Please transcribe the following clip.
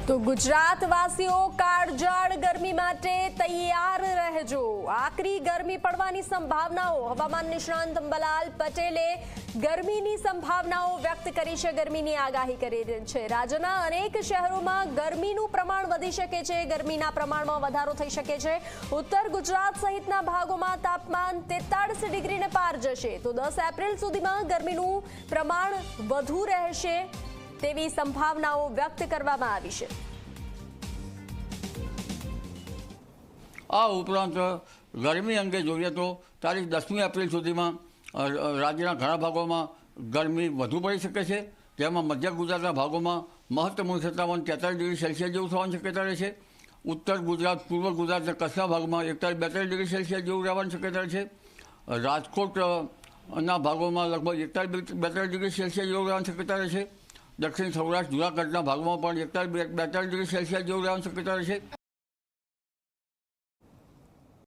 તો ગુજરાતવાસીઓ કાળઝાળ ગરમી માટે તૈયાર રહેજો। આકરી ગરમી પડવાની સંભાવનાઓ હવામાન નિષ્ણાંત અંબાલાલ પટેલે ગરમીની સંભાવનાઓ વ્યક્ત કરી છે। ગરમીની આગાહી કરી છે। રાજ્યના અનેક શહેરોમાં ગરમીનું પ્રમાણ વધી શકે છે। ગરમીના પ્રમાણમાં વધારો થઈ શકે છે। ઉત્તર ગુજરાત સહિતના ભાગોમાં તાપમાન 43 ડિગ્રીને પાર જશે। તો 10 એપ્રિલ સુધીમાં ગરમીનું પ્રમાણ વધુ રહેશે તેવી સંભાવનાઓ વ્યક્ત કરવામાં આવી છે। આ ઉપરાંત ગરમી અંગે જોઈએ તો તારીખ 10મી એપ્રિલ સુધીમાં રાજ્યના ઘણા ભાગોમાં ગરમી વધુ પડી શકે છે। તેમાં મધ્ય ગુજરાતના ભાગોમાં મહત્તમ તાપમાન 43 ડિગ્રી સેલ્સિયસ જેવું થવાની શક્યતા રહેશે। ઉત્તર ગુજરાત, પૂર્વ ગુજરાતના કચ્છના ભાગમાં 41-42 ડિગ્રી સેલ્સિયસ જેવું રહેવાની શક્યતા રહેશે। રાજકોટના ભાગોમાં લગભગ 41-42 ડિગ્રી સેલ્સિયસ જેવું રહેવાની શક્યતા રહેશે। દક્ષિણ સૌરાષ્ટ્ર, જૂનાગઢના ભાગમાં પણ 41-42 ડિગ્રી સેલ્સિયસ જેવું રહેવાની શક્યતા રહેશે।